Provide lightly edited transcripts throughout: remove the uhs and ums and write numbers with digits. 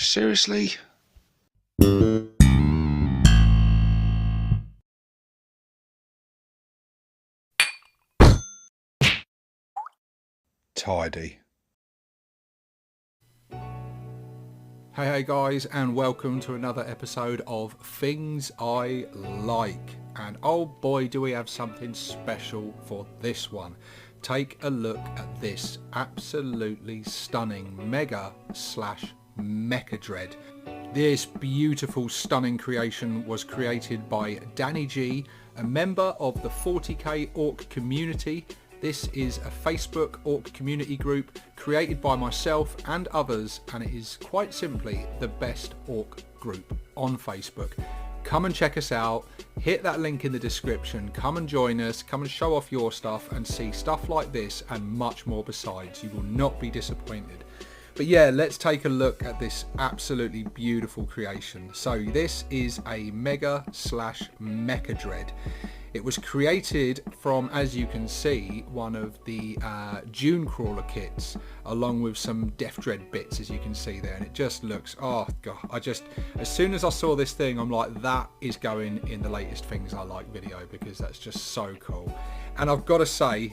Seriously? Tidy. Hey guys, and welcome to another episode of Things I Like. And oh boy, do we have something special for this one. Take a look at this absolutely stunning Mega/Mecha Dread. This beautiful, stunning creation was created by Danny G, a member of the 40k Orc community. This is a Facebook Orc community group created by myself and others, and it is quite simply the best Orc group on Facebook. Come and check us out, hit that link in the description, come and join us, come and show off your stuff and see stuff like this and much more besides. You will not be disappointed. But yeah, let's take a look at this absolutely beautiful creation. So this is a Mega/Mecha Dread. It was created from, as you can see, one of the Dune Crawler kits, along with some Death Dread bits, as you can see there. And it just looks, oh god, as soon as I saw this thing, I'm like, that is going in the latest Things I Like video, because that's just so cool. And I've got to say,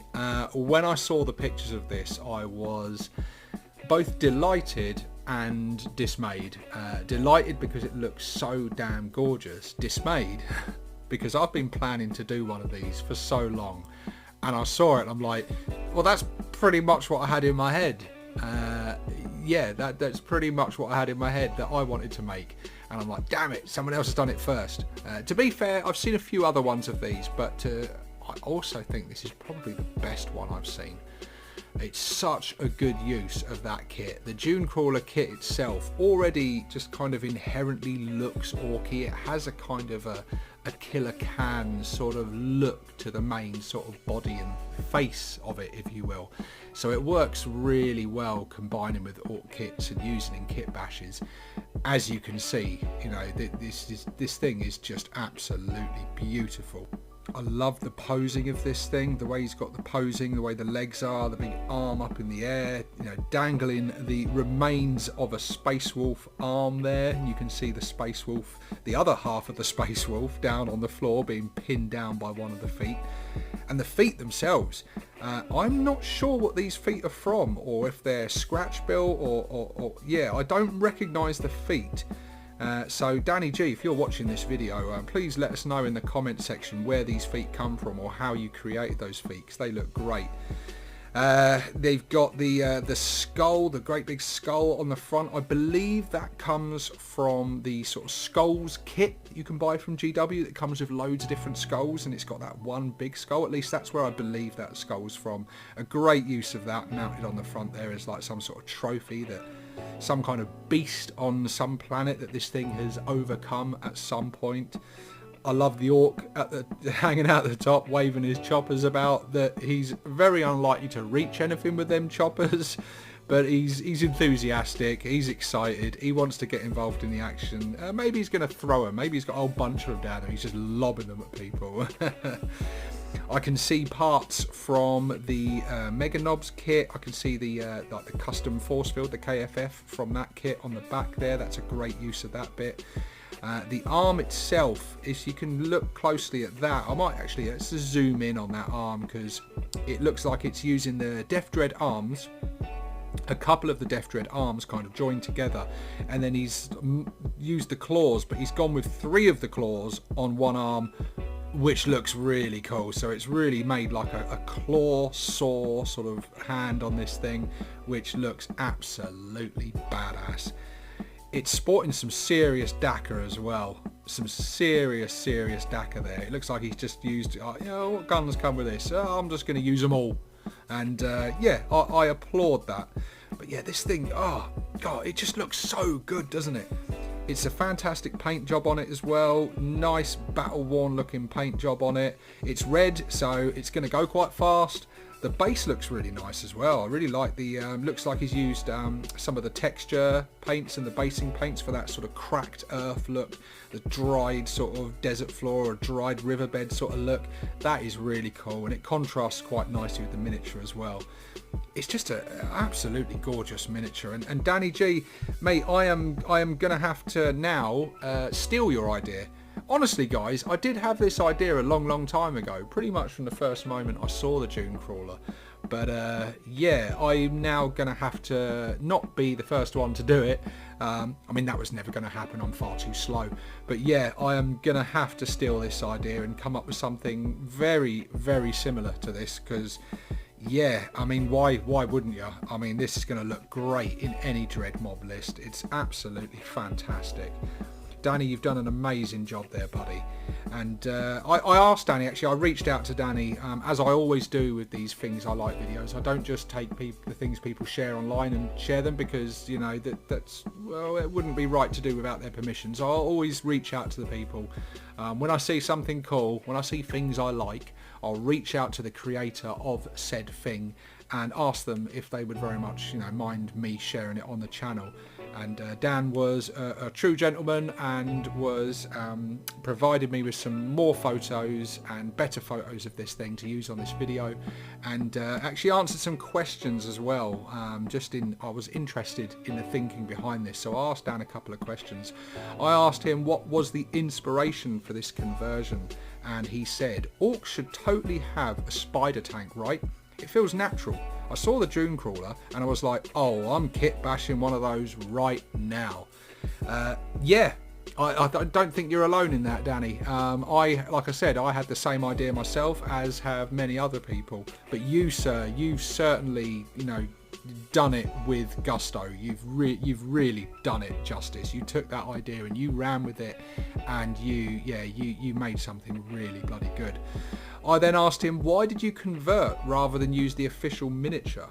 when I saw the pictures of this, I was both delighted and dismayed. Delighted because it looks so damn gorgeous. Dismayed because I've been planning to do one of these for so long, and I saw it and I'm like, well, that's pretty much what I had in my head. Yeah, that's pretty much what I had in my head that I wanted to make, and I'm like, damn it, someone else has done it first. To be fair, I've seen a few other ones of these, but I also think this is probably the best one I've seen. It's such a good use of that kit. The Dune Crawler kit itself already just kind of inherently looks orky. It has a kind of a Killer Can sort of look to the main sort of body and face of it, if you will. So it works really well combining with Orc kits and using in Kitbashes. As you can see, you know, this thing is just absolutely beautiful. I love the posing of this thing, the way he's got the posing, the way the legs are, the big arm up in the air, you know, dangling the remains of a Space Wolf arm there. And you can see the Space Wolf, the other half of the Space Wolf, down on the floor being pinned down by one of the feet. And the feet themselves, I'm not sure what these feet are from, or if they're scratch built, or yeah, I don't recognise the feet. So Danny G, if you're watching this video, please let us know in the comment section where these feet come from or how you created those feet, because they look great. They've got the skull, the great big skull on the front. I believe that comes from the sort of skulls kit you can buy from GW that comes with loads of different skulls, and it's got that one big skull. At least that's where I believe that skull's from. A great use of that mounted on the front there as like some sort of trophy, that some kind of beast on some planet that this thing has overcome at some point. I love the Orc hanging out the top, waving his choppers about, that he's very unlikely to reach anything with them choppers, but he's enthusiastic, he's excited, he wants to get involved in the action. Maybe he's going to throw them, maybe he's got a whole bunch of them down there, he's just lobbing them at people. I can see parts from the Mega Knobs kit. I can see the like the custom force field, the KFF from that kit on the back there. That's a great use of that bit. The arm itself, if you can look closely at that, I might actually, let's just zoom in on that arm, because it looks like it's using the Death Dread arms, a couple of the Death Dread arms kind of joined together, and then he's used the claws, but he's gone with 3 of the claws on one arm, which looks really cool. So it's really made like a claw saw sort of hand on this thing, which looks absolutely badass. It's sporting some serious Dakar as well, some serious Dakar there. It looks like he's just used, you know, what guns come with this? Oh, I'm just going to use them all. And yeah, I applaud that. But yeah, this thing, oh god, it just looks so good, doesn't it? It's a fantastic paint job on it as well. Nice battle worn looking paint job on it. It's red, so it's going to go quite fast. The base looks really nice as well. I really like the, looks like he's used some of the texture paints and the basing paints for that sort of cracked earth look, the dried sort of desert floor or dried riverbed sort of look. That is really cool, and it contrasts quite nicely with the miniature as well. It's just an absolutely gorgeous miniature. And Danny G, mate, I am gonna have to now steal your idea. Honestly, guys, I did have this idea a long time ago, pretty much from the first moment I saw the Dune Crawler. But yeah, I'm now going to have to not be the first one to do it. I mean, that was never going to happen. I'm far too slow. But yeah, I am going to have to steal this idea and come up with something very similar to this, because yeah, I mean, why wouldn't you? I mean, this is going to look great in any Dread mob list. It's absolutely fantastic. Danny, you've done an amazing job there, buddy. And I asked Danny, actually, I reached out to Danny, as I always do with these Things I Like videos. I don't just take the things people share online and share them, because, you know, that's, well, it wouldn't be right to do without their permission. So I'll always reach out to the people. When I see something cool, when I see things I like, I'll reach out to the creator of said thing and ask them if they would very much, you know, mind me sharing it on the channel. And Dan was a true gentleman and was provided me with some more photos and better photos of this thing to use on this video, and actually answered some questions as well. I was interested in the thinking behind this, so I asked Dan a couple of questions. I asked him what was the inspiration for this conversion, and he said orcs should totally have a spider tank, right? It feels natural. I saw the Dune Crawler and I was like, oh, I'm kit bashing one of those right now. Yeah, I don't think you're alone in that, Danny. Like I said, I had the same idea myself, as have many other people. But you, sir, you've certainly, you know, done it with gusto. You've really done it justice. You took that idea and you ran with it, and you made something really bloody good. I then asked him, why did you convert rather than use the official miniature?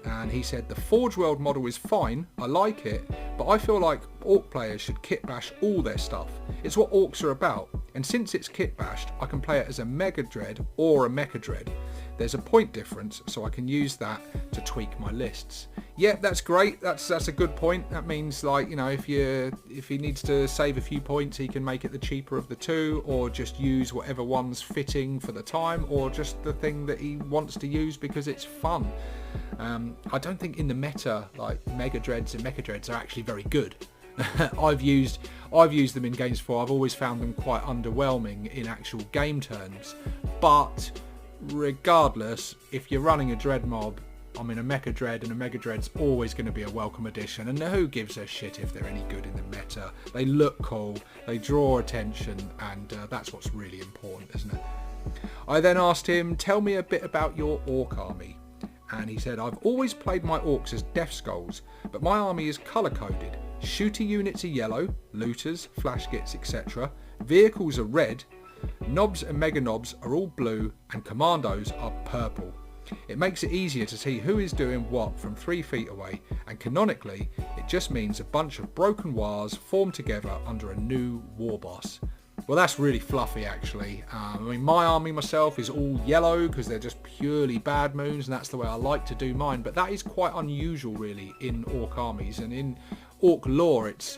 And he said, the Forge World model is fine, I like it, but I feel like Orc players should kit bash all their stuff. It's what Orcs are about, and since it's kit bashed, I can play it as a Mega Dread or a Mecha Dread. There's a point difference, so I can use that to tweak my lists. Yeah, that's great. That's a good point. That means, like, you know, if he needs to save a few points, he can make it the cheaper of the two, or just use whatever one's fitting for the time, or just the thing that he wants to use because it's fun. I don't think in the meta, like, Mega Dreads and Mecha Dreads are actually very good. I've used them in games before. I've always found them quite underwhelming in actual game terms, but regardless, if you're running a Dread mob, I mean, a Mecha Dread and a Mega Dread's always going to be a welcome addition, and who gives a shit if they're any good in the meta? They look cool, they draw attention, and that's what's really important, isn't it? I then asked him, tell me a bit about your Orc army. And he said, I've always played my Orcs as Death Skulls, but my army is colour-coded. Shooter units are yellow, looters, flash gits, etc. Vehicles are red, Nobs and Mega Nobs are all blue, and Commandos are purple. It makes it easier to see who is doing what from 3 feet away, and canonically, it just means a bunch of broken wires formed together under a new war boss. Well, that's really fluffy, actually. I mean, my army myself is all yellow because they're just purely bad moons, and that's the way I like to do mine. But that is quite unusual, really, in Orc armies, and in Orc lore, it's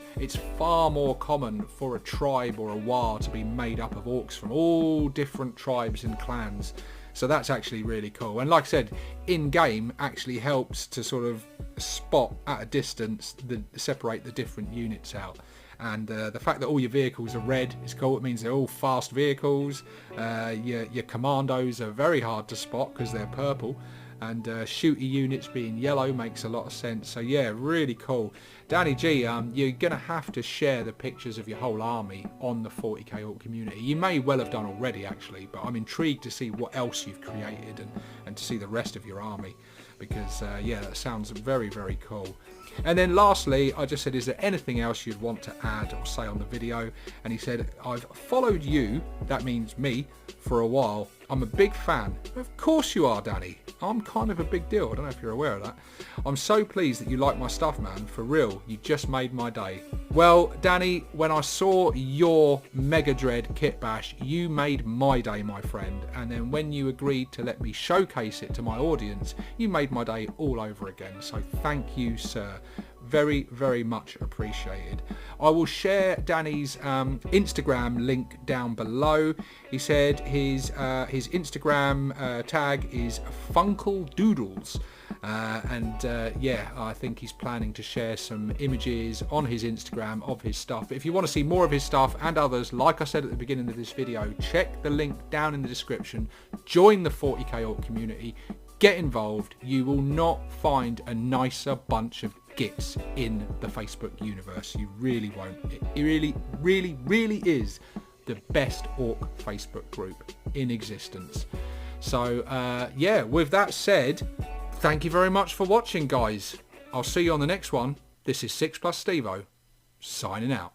far more common for a tribe or a war to be made up of Orcs from all different tribes and clans. So that's actually really cool. And like I said, in-game actually helps to sort of spot at a distance, separate the different units out. And the fact that all your vehicles are red is cool. It means they're all fast vehicles. Your commandos are very hard to spot because they're purple. And shooter units being yellow makes a lot of sense. So yeah, really cool. Danny G, you're going to have to share the pictures of your whole army on the 40k Orc community. You may well have done already, actually, but I'm intrigued to see what else you've created and to see the rest of your army. Because yeah, that sounds very cool. And then lastly, I just said, is there anything else you'd want to add or say on the video? And he said, I've followed you, that means me, for a while. I'm a big fan. Of course you are, Danny. I'm kind of a big deal. I don't know if you're aware of that. I'm so pleased that you like my stuff, man. For real, you just made my day. Well, Danny, when I saw your Mega Dread Kitbash, you made my day, my friend. And then when you agreed to let me showcase it to my audience, you made my day all over again. So thank you, sir. Very, very much appreciated. I will share Danny's Instagram link down below. He said his Instagram tag is Funkle Doodles. Yeah, I think he's planning to share some images on his Instagram of his stuff. If you want to see more of his stuff and others, like I said at the beginning of this video, check the link down in the description. Join the 40k Orc community. Get involved. You will not find a nicer bunch of gits in the Facebook universe. You really won't. It really, really, really is the best Orc Facebook group in existence. So yeah, with that said, thank you very much for watching, guys. I'll see you on the next one. This is 6 Plus Stevo, signing out.